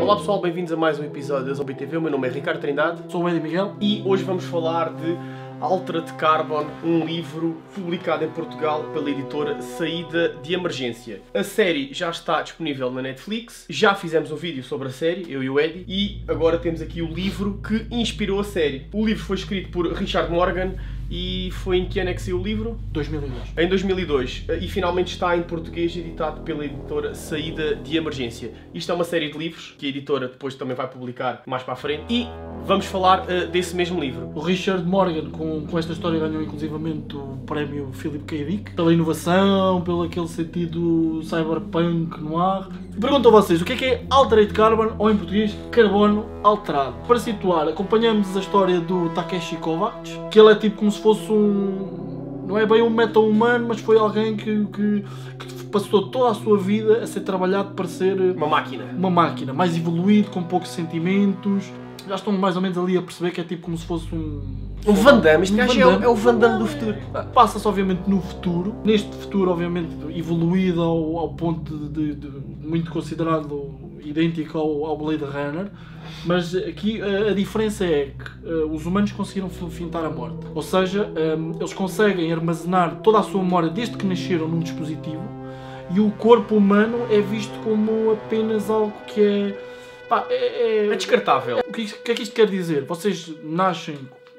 Olá pessoal, bem-vindos a mais um episódio da Zombie TV. O meu nome é Ricardo Trindade. Sou o Eddie Miguel. E hoje vamos falar de Altered Carbon, um livro publicado em Portugal pela editora Saída de Emergência. A série já está disponível na Netflix, já fizemos um vídeo sobre a série, eu e o Eddie, e agora temos aqui o livro que inspirou a série. O livro foi escrito por Richard Morgan e foi em que ano é que saiu o livro? 2002. Em 2002. E finalmente está em português, editado pela editora Saída de Emergência. Isto é uma série de livros que a editora depois também vai publicar mais para a frente e vamos falar desse mesmo livro. O Richard Morgan, com esta história, ganhou inclusivamente o prémio Philip K. Dick pela inovação, pelo aquele sentido cyberpunk noir. Pergunto a vocês, o que é Altered Carbon, ou em português, carbono alterado? Para situar, acompanhamos a história do Takeshi Kovacs, que ele é tipo como se fosse não é bem um meta-humano, mas foi alguém que passou toda a sua vida a ser trabalhado para ser uma máquina, mais evoluído, com poucos sentimentos. Já estão mais ou menos ali a perceber que é tipo como se fosse um Van Damme. Este gajo é o Van Damme do futuro. Passa-se obviamente no futuro, neste futuro obviamente evoluído ao ponto de muito considerado idêntico ao Blade Runner, mas aqui a diferença é que os humanos conseguiram fintar a morte, ou seja, eles conseguem armazenar toda a sua memória desde que nasceram num dispositivo, e o corpo humano é visto como apenas algo que é descartável. O que é que isto quer dizer? Vocês nascem,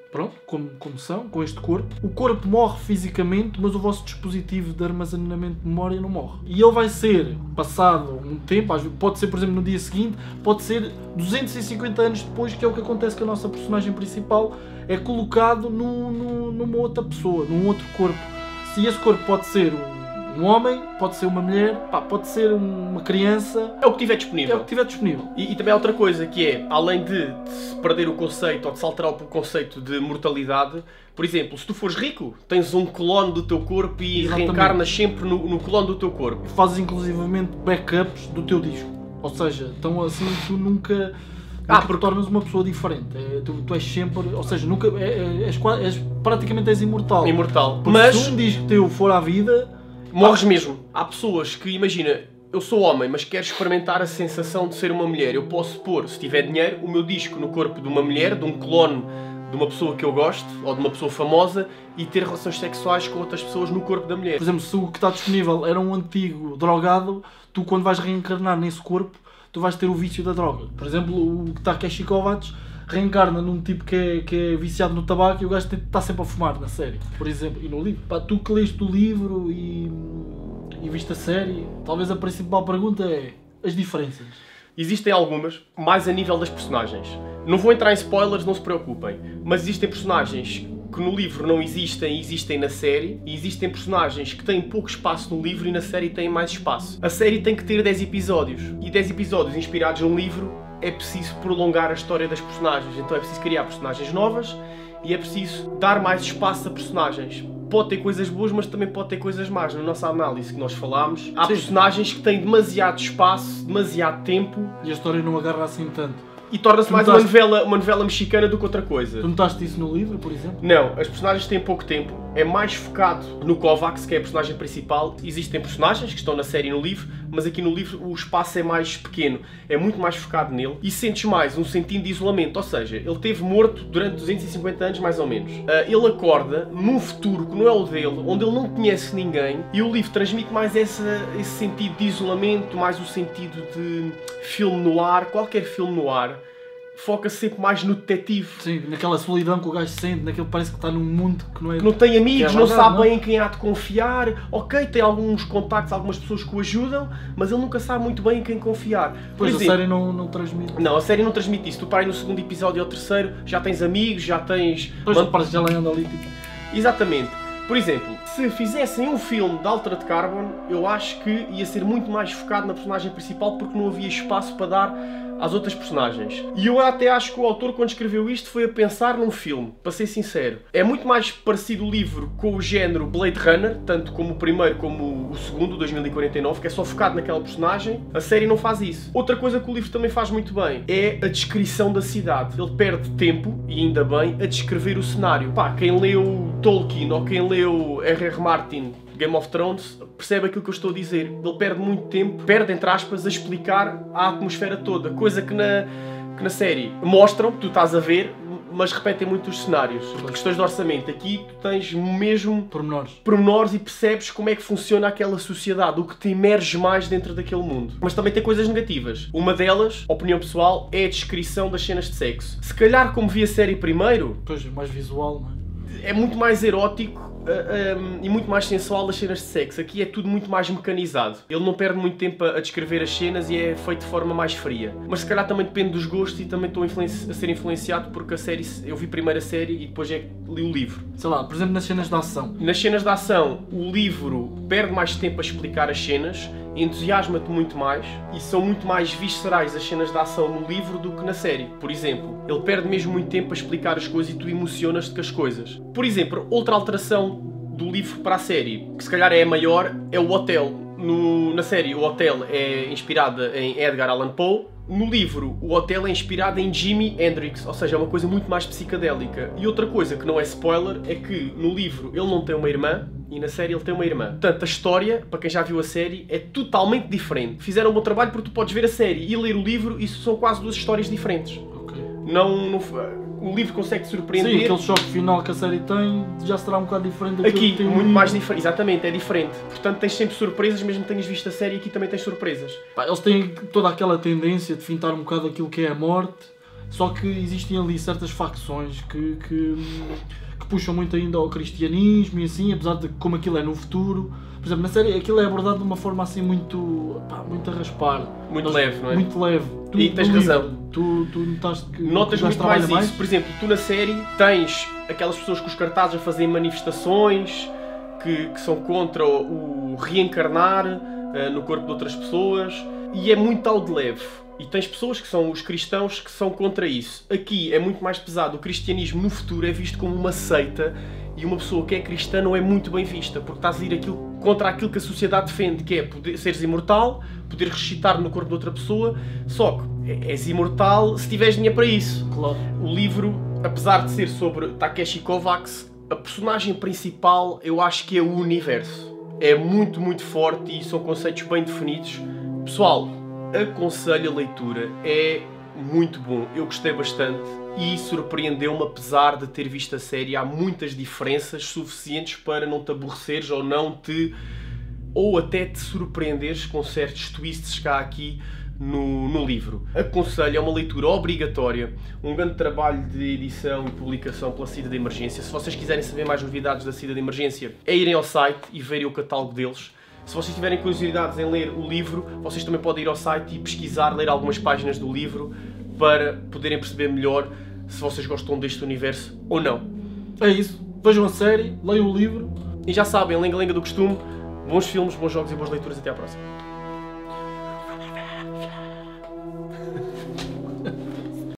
pronto, como são, com este corpo. O corpo morre fisicamente, mas o vosso dispositivo de armazenamento de memória não morre. E ele vai ser, passado um tempo, pode ser por exemplo no dia seguinte, pode ser 250 anos depois, que é o que acontece com a nossa personagem principal, é colocado numa outra pessoa, num outro corpo. Se esse corpo pode ser um homem, pode ser uma mulher, pode ser uma criança. É o que tiver disponível. É o que tiver disponível. E também há outra coisa que é, além de se perder o conceito ou de se alterar o conceito de mortalidade, por exemplo, se tu fores rico, tens um clone do teu corpo e Exatamente. Reencarnas sempre no clone do teu corpo. Fazes inclusivamente backups do teu disco. Ou seja, então assim tu nunca porque tornas uma pessoa diferente. Tu és sempre, ou seja, nunca praticamente és imortal. Imortal. Porque mas se um disco teu for à vida, morres mesmo. Há pessoas que, imagina, eu sou homem, mas quero experimentar a sensação de ser uma mulher. Eu posso pôr, se tiver dinheiro, o meu disco no corpo de uma mulher, de um clone de uma pessoa que eu gosto, ou de uma pessoa famosa, e ter relações sexuais com outras pessoas no corpo da mulher. Por exemplo, se o que está disponível era um antigo drogado, tu quando vais reencarnar nesse corpo, tu vais ter o vício da droga. Por exemplo, o Takeshi Kovacs reencarna num tipo que é viciado no tabaco, e o gajo está sempre a fumar na série, por exemplo, e no livro. Tu que leste o livro e viste a série, talvez a principal pergunta é as diferenças. Existem algumas, mais a nível das personagens. Não vou entrar em spoilers, não se preocupem, mas existem personagens que no livro não existem e existem na série, e existem personagens que têm pouco espaço no livro e na série têm mais espaço. A série tem que ter 10 episódios, e 10 episódios inspirados num livro é preciso prolongar a história das personagens, então é preciso criar personagens novas e é preciso dar mais espaço a personagens. Pode ter coisas boas, mas também pode ter coisas más. Na nossa análise que nós falámos, há personagens que têm demasiado espaço, demasiado tempo, e a história não agarra assim tanto. E torna-se mais uma novela mexicana do que outra coisa. Tu notaste isso no livro, por exemplo? Não, as personagens têm pouco tempo, é mais focado no Kovacs, que é a personagem principal. Existem personagens que estão na série e no livro, mas aqui no livro o espaço é mais pequeno, é muito mais focado nele, e sentes mais um sentido de isolamento, ou seja, ele esteve morto durante 250 anos mais ou menos. Ele acorda num futuro que não é o dele, onde ele não conhece ninguém, e o livro transmite mais esse sentido de isolamento, mais o sentido de filme noir. Qualquer filme noir foca-se sempre mais no detetive. Sim, naquela solidão que o gajo sente, naquele parece que está num mundo que não é... Que não tem amigos, verdade, não sabe bem em quem há de confiar. Ok, tem alguns contactos, algumas pessoas que o ajudam, mas ele nunca sabe muito bem em quem confiar. Pois a série não transmite. Não, a série não transmite isso. Tu para aí no segundo episódio ou terceiro, já tens amigos, já tens... Pois parece que já anda ali tipo... Exatamente. Por exemplo, se fizessem um filme de Altered Carbon, eu acho que ia ser muito mais focado na personagem principal, porque não havia espaço para dar às outras personagens. E eu até acho que o autor, quando escreveu isto, foi a pensar num filme, para ser sincero. É muito mais parecido o livro com o género Blade Runner, tanto como o primeiro como o segundo, 2049, que é só focado naquela personagem. A série não faz isso. Outra coisa que o livro também faz muito bem é a descrição da cidade. Ele perde tempo, e ainda bem, a descrever o cenário. Quem leu Tolkien ou quem leu R.R. Martin Game of Thrones, percebe aquilo que eu estou a dizer. Ele perde muito tempo, perde entre aspas, a explicar a atmosfera toda, coisa que na série mostram, tu estás a ver, mas repetem muito os cenários. Por questões de orçamento. Aqui tu tens mesmo pormenores e percebes como é que funciona aquela sociedade, o que te emerge mais dentro daquele mundo. Mas também tem coisas negativas. Uma delas, opinião pessoal, é a descrição das cenas de sexo. Se calhar, como vi a série primeiro... Pois, mais visual, não é? É muito mais erótico e muito mais sensual as cenas de sexo. Aqui é tudo muito mais mecanizado. Ele não perde muito tempo a descrever as cenas e é feito de forma mais fria. Mas se calhar também depende dos gostos e também estou a ser influenciado porque a série, eu vi primeiro a série e depois é que li o livro. Sei lá, por exemplo, nas cenas de ação. Nas cenas de ação, o livro perde mais tempo a explicar as cenas, entusiasma-te muito mais e são muito mais viscerais as cenas de ação no livro do que na série. Por exemplo, ele perde mesmo muito tempo a explicar as coisas e tu emocionas-te com as coisas. Por exemplo, outra alteração do livro para a série, que se calhar é a maior, é o hotel. Na série, o hotel é inspirada em Edgar Allan Poe. No livro, o hotel é inspirado em Jimi Hendrix, ou seja, é uma coisa muito mais psicadélica. E outra coisa que não é spoiler é que no livro ele não tem uma irmã e na série ele tem uma irmã. Portanto, a história, para quem já viu a série, é totalmente diferente. Fizeram um bom trabalho porque tu podes ver a série e ler o livro e são quase duas histórias diferentes. O livro consegue surpreender. Sim, aquele choque final que a série tem já será um bocado diferente daquilo aqui, que tem muito mais diferente. Exatamente, é diferente. Portanto, tens sempre surpresas, mesmo que tenhas visto a série, aqui também tens surpresas. Eles têm toda aquela tendência de fintar um bocado aquilo que é a morte, só que existem ali certas facções que puxam muito ainda ao cristianismo e assim, apesar de como aquilo é no futuro. Por exemplo, na série aquilo é abordado de uma forma assim muito a raspar. Muito leve, não é? Muito leve. E tens razão. Tu notaste que notas muito mais isso. Por exemplo, tu na série tens aquelas pessoas com os cartazes a fazerem manifestações que são contra o reencarnar no corpo de outras pessoas e é muito ao de leve. E tens pessoas que são os cristãos que são contra isso. Aqui é muito mais pesado. O cristianismo no futuro é visto como uma seita e uma pessoa que é cristã não é muito bem vista, porque estás a ir contra aquilo que a sociedade defende, que é seres imortal, poder ressuscitar no corpo de outra pessoa, só que és imortal se tiveres dinheiro para isso. Claro. O livro, apesar de ser sobre Takeshi Kovacs, a personagem principal eu acho que é o universo. É muito, muito forte e são conceitos bem definidos. Pessoal, aconselho a leitura, é muito bom, eu gostei bastante e surpreendeu-me apesar de ter visto a série. Há muitas diferenças suficientes para não te aborreceres ou até te surpreenderes com certos twists cá aqui no livro. Aconselho, é uma leitura obrigatória, um grande trabalho de edição e publicação pela Saída de Emergência. Se vocês quiserem saber mais novidades da Saída de Emergência, é irem ao site e verem o catálogo deles. Se vocês tiverem curiosidades em ler o livro, vocês também podem ir ao site e pesquisar, ler algumas páginas do livro para poderem perceber melhor se vocês gostam deste universo ou não. É isso. Vejam a série, leiam o livro. E já sabem, lenga-lenga do costume, bons filmes, bons jogos e boas leituras. Até à próxima.